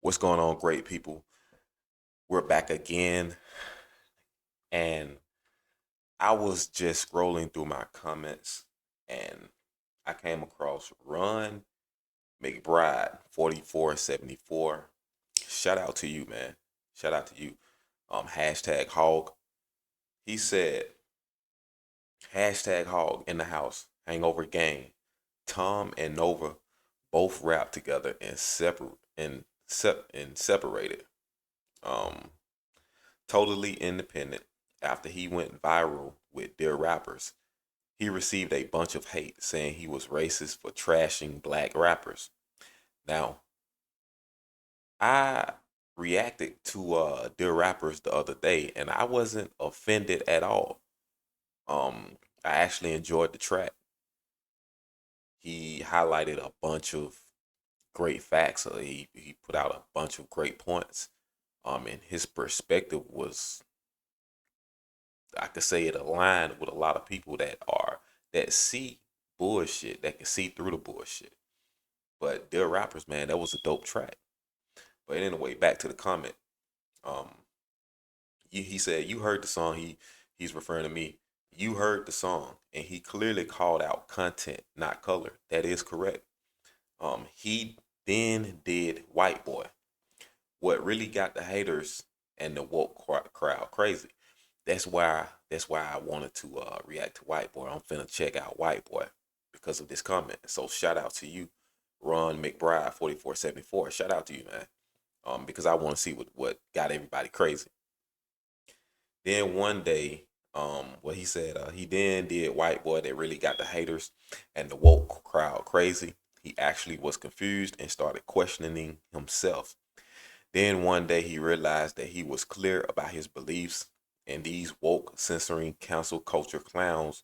What's going on, great people? We're back again, and I was just scrolling through my comments, and I came across Ron McBride 4474. Shout out to you, man. Shout out to you. Hashtag hog. He said, hashtag hog in the house. Hangover gang. Tom and Nova both rap together and separated. Um, totally independent. After he went viral with Dear Rappers, he received a bunch of hate saying he was racist for trashing black rappers. Now, I reacted to Dear Rappers the other day and I wasn't offended at all. I actually enjoyed the track. He highlighted a bunch of great facts. He put out a bunch of great points. And his perspective was, I could say, it aligned with a lot of people that see bullshit, that can see through the bullshit. But Dear Rappers, man, that was a dope track. But anyway, back to the comment. Um, he said you heard the song. He's referring to me. You heard the song, and he clearly called out content, not color. That is correct. He then did White Boy. What really got the haters and the woke crowd crazy. That's why I wanted to react to White Boy. I'm finna check out White Boy because of this comment. So shout out to you, Ron McBride 4474. Shout out to you, man. Because I want to see what got everybody crazy. Then one day, what he said, he then did White Boy that really got the haters and the woke crowd crazy. He actually was confused and started questioning himself. Then one day he realized that he was clear about his beliefs, and these woke, censoring, cancel culture clowns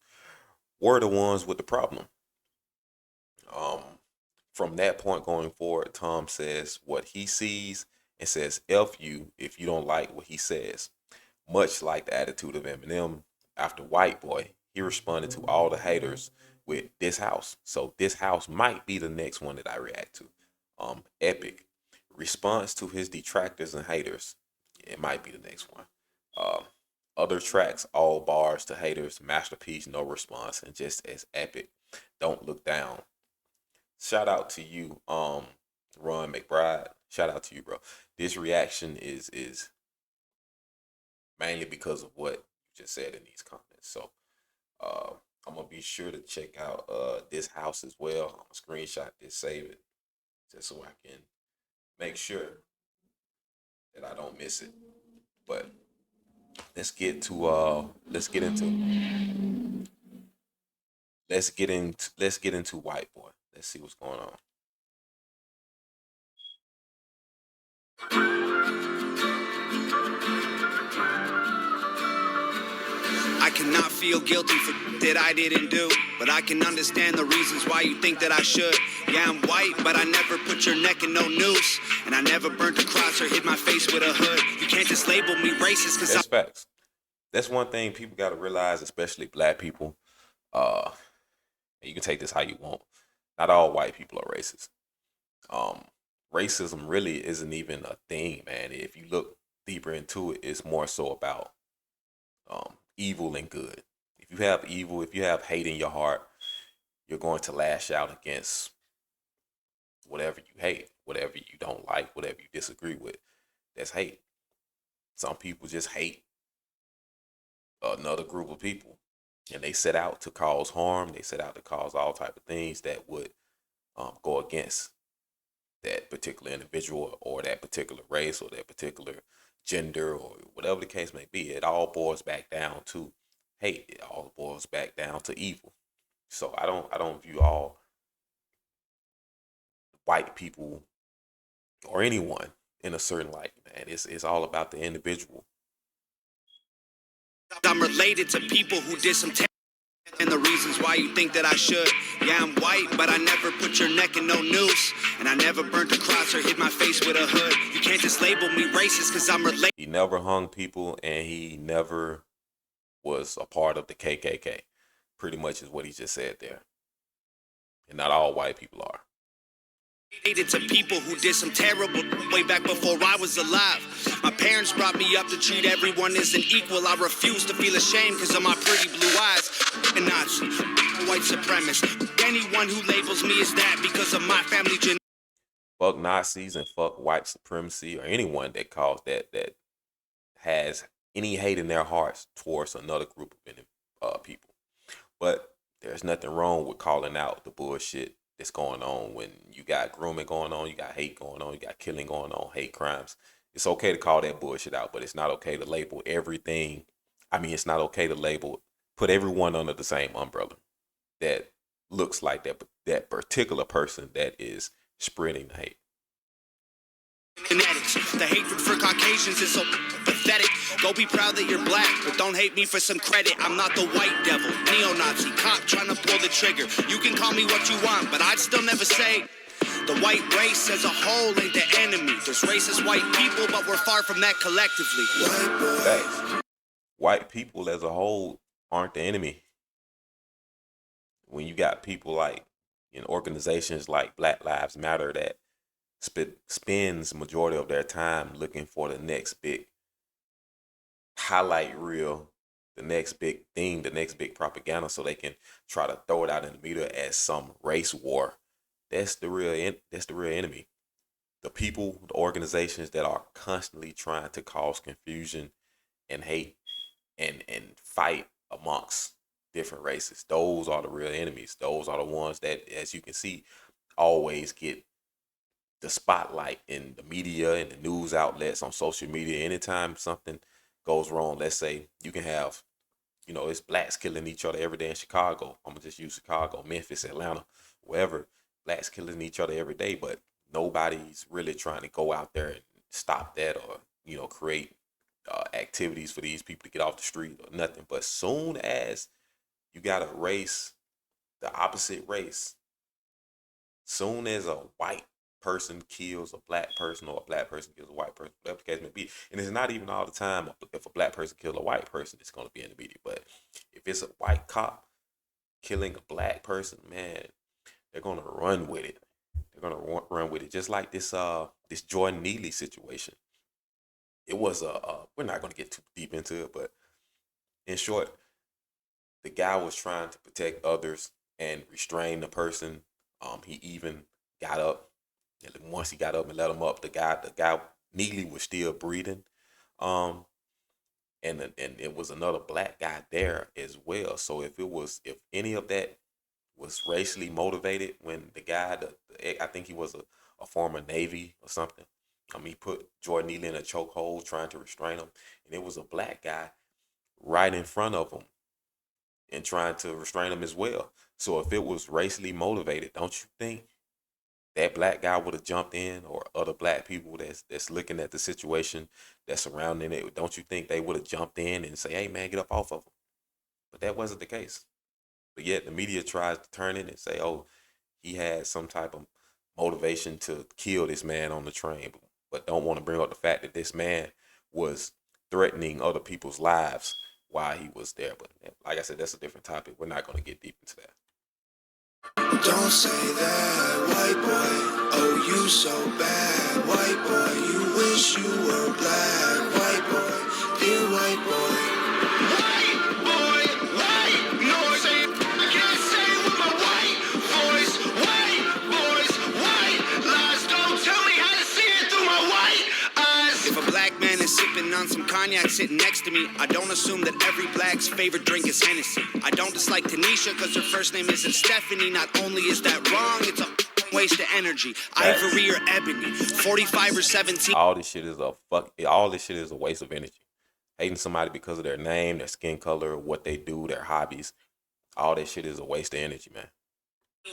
were the ones with the problem. Um, from that point going forward, Tom says what he sees and says F you if you don't like what he says. Much like the attitude of Eminem after White Boy, he responded to all the haters with this house. So this house might be the next one that I react to. Epic response to his detractors and haters. It might be the next one. Um, Other tracks, all bars to haters, masterpiece, no response, and just as epic. Don't look down. Shout out to you, Ron McBride. Shout out to you, bro. This reaction is mainly because of what you just said in these comments. So uh, I'm gonna be sure to check out this house as well. I'm gonna screenshot this, save it, just so I can make sure that I don't miss it. But let's get into let's get into White Boy. Let's see what's going on. I cannot feel guilty for that I didn't do, but I can understand the reasons why you think that I should. Yeah, I'm white, but I never put your neck in no noose, and I never burnt a cross or hit my face with a hood. You can't just label me racist because That's facts. That's one thing people got to realize, especially black people. Uh, and you can take this how you want. Not all white people are racist. Um, Racism really isn't even a thing, man. If you look deeper into it, it's more so about evil and good. If you have evil, if you have hate in your heart, you're going to lash out against whatever you hate, whatever you don't like, whatever you disagree with. That's hate. Some people just hate another group of people, and they set out to cause harm. They set out to cause all type of things that would go against that particular individual or that particular race or that particular gender or whatever the case may be. It all boils back down to hate. It all boils back down to evil. So I don't view all white people or anyone in a certain light, man. It's all about the individual. I'm related to people who did some and the reasons why you think that I should. Yeah, I'm white, but I never put your neck in no noose, and I never burnt a cross or hit my face with a hood. You can't just label me racist because I'm related. He never hung people and he never was a part of the KKK. Pretty much is what he just said there. And not all white people are. Hated to people who did some terrible way back before I was alive. My parents brought me up to treat everyone as an equal. I refuse to feel ashamed because of my pretty blue eyes. A Nazi, white supremacist. Anyone who labels me as that because of my family genetics. Fuck Nazis and fuck white supremacy or anyone that calls that has any hate in their hearts towards another group of people. But there's nothing wrong with calling out the bullshit that's going on when you got grooming going on, you got hate going on, you got killing going on, hate crimes. It's okay to call that bullshit out, but it's not okay to label everything. I mean, it's not okay to put everyone under the same umbrella that looks like that particular person that is spreading the hate. Genetics. The hatred for Caucasians is so pathetic. Go be proud that you're black, but don't hate me for some credit. I'm not the white devil, neo-Nazi, cop trying to pull the trigger. You can call me what you want, but I'd still never say the white race as a whole ain't the enemy. There's racist white people, but we're far from that collectively. Thanks. White people as a whole aren't the enemy. When you got people like in organizations like Black Lives Matter that spends majority of their time looking for the next big highlight reel, the next big thing, the next big propaganda, so they can try to throw it out in the media as some race war. That's the real enemy. The people, the organizations that are constantly trying to cause confusion and hate and fight amongst different races. Those are the real enemies. Those are the ones that, as you can see, always get the spotlight in the media and the news outlets on social media. Anytime something goes wrong, let's say you can have, it's blacks killing each other every day in Chicago. I'm gonna just use Chicago, Memphis, Atlanta, wherever. Blacks killing each other every day, but nobody's really trying to go out there and stop that or create activities for these people to get off the street or nothing. But soon as you got a race, the opposite race, soon as a white person kills a black person or a black person kills a white person, whatever the case may be, and it's not even all the time if a black person kills a white person, it's going to be in the media. But if it's a white cop killing a black person, man, they're going to run with it. They're going to run with it. Just like this Jordan Neely situation. It was we're not going to get too deep into it, but in short, the guy was trying to protect others and restrain the person. He even got up. And once he got up and let him up, the guy Neely was still breathing. And it was another black guy there as well. So if any of that was racially motivated, when the guy, I think he was a former Navy or something. He put Jordan Neely in a chokehold trying to restrain him, and it was a black guy right in front of him and trying to restrain him as well. So if it was racially motivated, don't you think that black guy would have jumped in, or other black people that's looking at the situation that's surrounding it? Don't you think they would have jumped in and say, "Hey man, get up off of him"? But that wasn't the case. But yet the media tries to turn it and say, "Oh, he had some type of motivation to kill this man on the train," but don't want to bring up the fact that this man was threatening other people's lives while he was there. But like I said, that's a different topic. We're not going to get deep into that. Don't say that, white boy. Oh, you so bad, white boy. You wish you were black, white boy. Dear white boy. White boy, white noise. I can't say it with my white voice. White boys, white lies. Don't tell me how to see it through my white eyes. If a black man is sipping on some cognac sitting next to me, I don't assume that every black's favorite drink is Hennessy. I don't dislike Tanisha because her first name isn't Stephanie. Not only is that wrong, it's a waste of energy. Ivory or ebony, 45 or 17. All this shit is a waste of energy. Hating somebody because of their name, their skin color, what they do, their hobbies. All that shit is a waste of energy, man.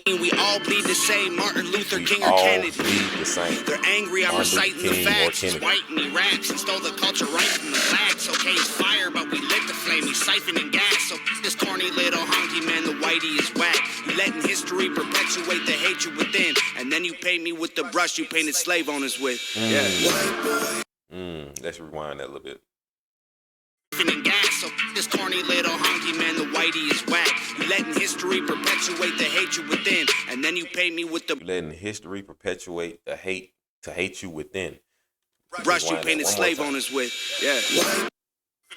We all bleed the same. Martin Luther King or all Kennedy. Bleed the same. They're angry. I'm reciting the facts. He's white and he raps and stole the culture right from the blacks. Okay, he's fire, but we lit the flame. He's siphoning gas. So this corny little honky man, the whitey is whack. You letting history perpetuate the hatred within, and then you paint me with the brush you painted slave owners with. Yeah. Let's rewind that a little bit. and gas. So this corny little honky man, the whitey is whack. You letting history perpetuate the hatred within, and then you paint me with the You letting history perpetuate the hate to hate you within. brush you painted slave owners with. Yeah.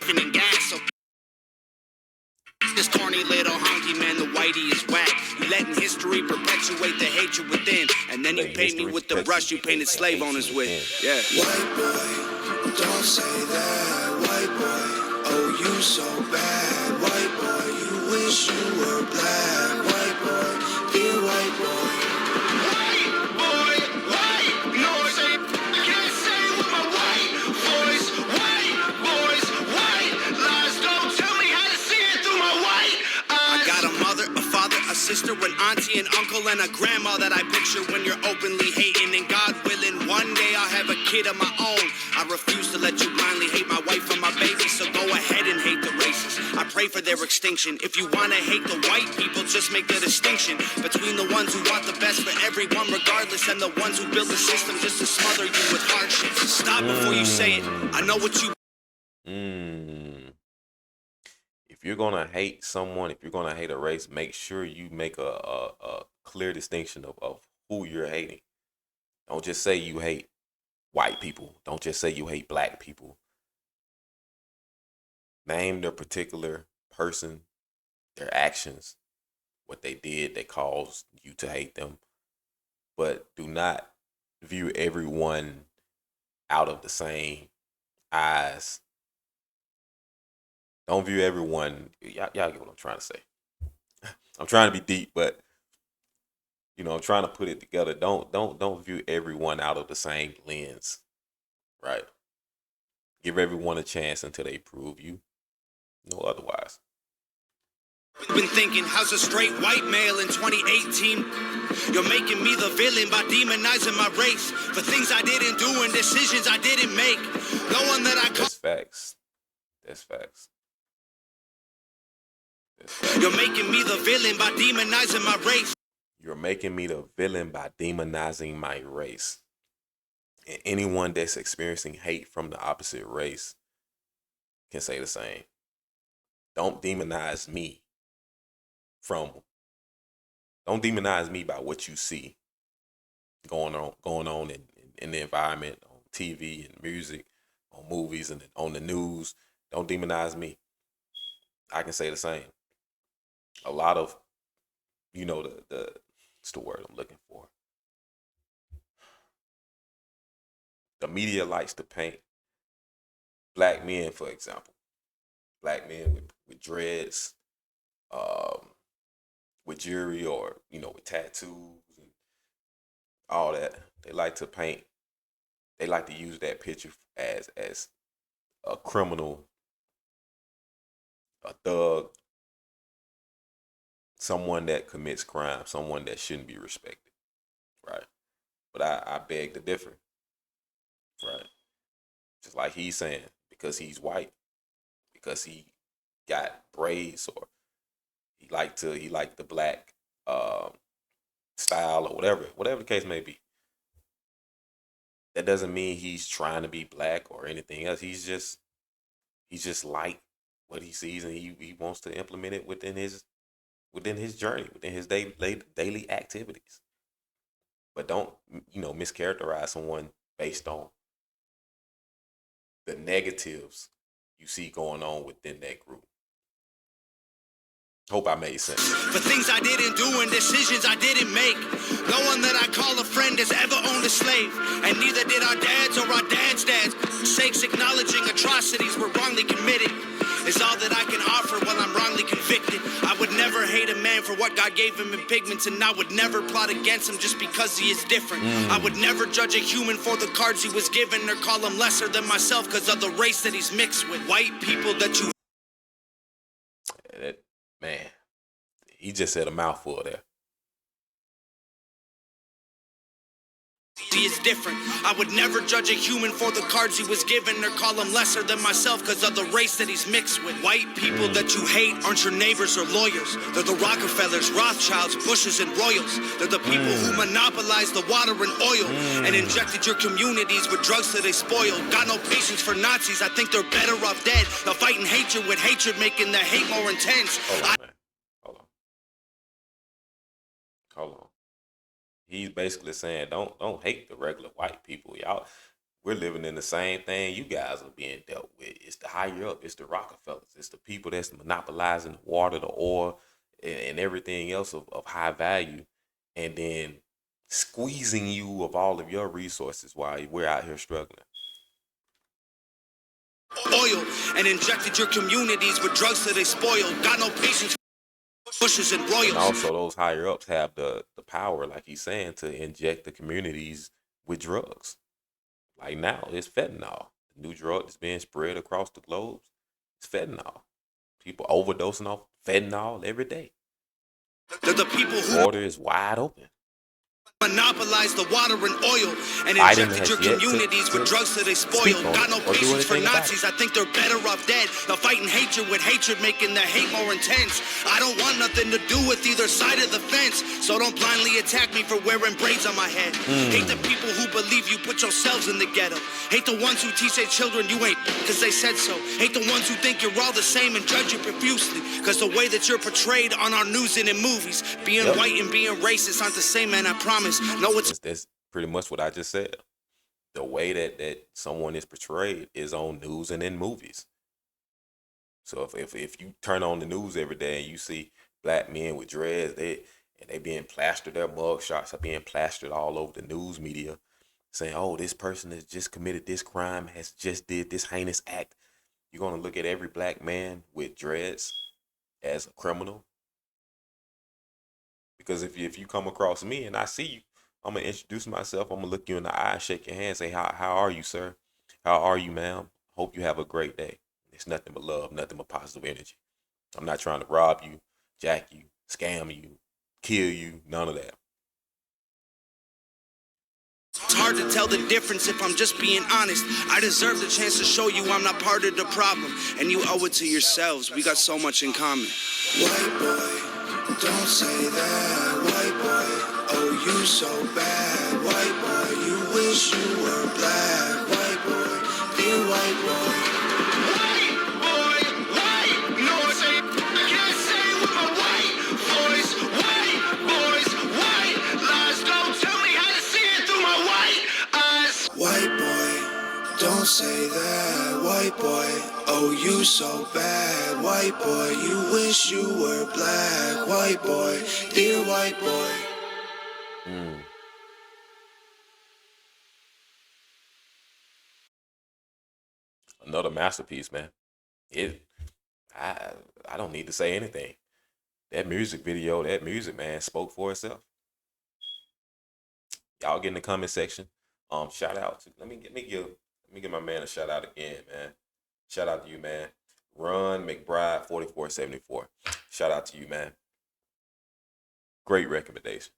And gas. So this corny little honky man, the whitey is whack. You letting history perpetuate the hatred within, and then you paint me with the brush you painted slave owners with. Yeah. White boy, don't say that. White boy, oh you so bad. White boy, you wish you were black. White boy, dear white boy. White noise, I can't say with my white voice. White boys, white lies, don't tell me how to see it through my white eyes. I got a mother, a father, a sister, an auntie, an uncle, and a grandma that I picture when you're openly hating. And God willing, one day I'll have a kid of my own. I refuse to let you blindly hate my wife and my baby, so go ahead and hate the races. I pray for their extinction. If you want to hate the white people, just make the distinction between the ones who want the best for everyone regardless, and the ones who build the system just to smother you with hardships. Stop before you say it. I know what you... If you're gonna hate someone, if you're gonna hate a race, make sure you make a clear distinction of who you're hating. Don't just say you hate white people. Don't just say you hate black people. Name the particular person, their actions, what they did that caused you to hate them. But do not view everyone out of the same eyes. Don't view everyone. Y'all get what I'm trying to say. I'm trying to be deep, but I'm trying to put it together. Don't view everyone out of the same lens, right? Give everyone a chance until they prove you no otherwise. Been thinking, how's a straight white male in 2018? You're making me the villain by demonizing my race for things I didn't do and decisions I didn't make. No one that I That's facts. That's facts. You're making me the villain by demonizing my race. You're making me the villain by demonizing my race. And anyone that's experiencing hate from the opposite race can say the same. Don't demonize me don't demonize me by what you see going on in the environment, on TV and music, on movies and on the news. Don't demonize me. I can say the same. A lot of, what's the word I'm looking for? The media likes to paint black men, for example. Black men with dreads, with jewelry, or with tattoos and all that. They like to paint. They like to use that picture as a criminal, a thug, someone that commits crime, someone that shouldn't be respected, right? But I beg to differ, right? Just like he's saying, because he's white, because he got braids, or he liked the black style, or whatever the case may be. That doesn't mean he's trying to be black or anything else. He's just like what he sees, and he wants to implement it within his journey, within his daily activities. But don't mischaracterize someone based on the negatives you see going on within that group. Hope I made sense. For things I didn't do and decisions I didn't make. No one that I call a friend has ever owned a slave. And neither did our dads or our dads' dads. Sakes acknowledging atrocities were wrongly committed is all that I can offer while I'm wrongly convicted. I would never hate a man for what God gave him in pigments, and I would never plot against him just because he is different. I would never judge a human for the cards he was given, or call him lesser than myself because of the race that he's mixed with. White people that you... Man, he just said a mouthful there. is different. I would never judge a human for the cards he was given or call him lesser than myself because of the race that he's mixed with. White people that you hate aren't your neighbors or lawyers. They're the Rockefellers, Rothschilds, Bushes, and Royals. They're the people who monopolized the water and oil and injected your communities with drugs that they spoiled. Got no patience for Nazis. I think they're better off dead. They're fighting hatred with hatred, making the hate more intense. Hold on, man. Hold on. Hold on. He's basically saying don't hate the regular white people. Y'all, we're living in the same thing you guys are being dealt with. It's the higher up, it's the Rockefellers, it's the people that's monopolizing the water, the oil, and everything else of high value, and then squeezing you of all of your resources while we're out here struggling. Oil and injected your communities with drugs that they spoiled. Got no patience. Bushes and Royals. And also, those higher ups have the power, like he's saying, to inject the communities with drugs. Like now, it's fentanyl, the new drug that's being spread across the globe. It's fentanyl. People overdosing off fentanyl every day. They're the people who Water is wide open. monopolized the water and oil and injected your communities with drugs that they spoiled. Got no patience for Nazis. I think they're better off dead. They're fighting hatred with hatred, making the hate more intense. I don't want nothing to do with either side of the fence, so don't blindly attack me for wearing braids on my head. Hate the people who believe you put yourselves in the ghetto. Hate the ones who teach their children you ain't because they said so. Hate the ones who think you're all the same and judge you profusely because the way that you're portrayed on our news and in movies. Being white and being racist aren't the same, man, I promise. No, That's pretty much what I just said. The way that someone is portrayed is on news and in movies. So if you turn on the news every day and you see black men with dreads, they being plastered, their mug shots are being plastered all over the news media, saying, "Oh, this person has just committed this crime, has just did this heinous act." You're gonna look at every black man with dreads as a criminal. Because if you come across me and I see you, I'm gonna introduce myself. I'm gonna look you in the eye, shake your hand, say, how are you, sir? How are you, ma'am? Hope you have a great day. It's nothing but love, nothing but positive energy. I'm not trying to rob you, jack you, scam you, kill you, none of that. It's hard to tell the difference if I'm just being honest. I deserve the chance to show you I'm not part of the problem, and you owe it to yourselves. We got so much in common. White boy, don't say that. White boy, oh you so bad. White boy, you wish you were black. White boy, dear white boy. White boy, white, no I say I can't say with my white voice. White boys, white lies, don't tell me how to see it through my white eyes. White boy, don't say that. White boy, oh you so bad. White boy, you wish you were black. White boy, dear white boy. Another masterpiece, man. I don't need to say anything. That music video, that music, man, spoke for itself. Y'all get in the comment section. Shout out to let me give my man a shout out again, man. Shout out to you, man. Run McBride 4474. Shout out to you, man. Great recommendation.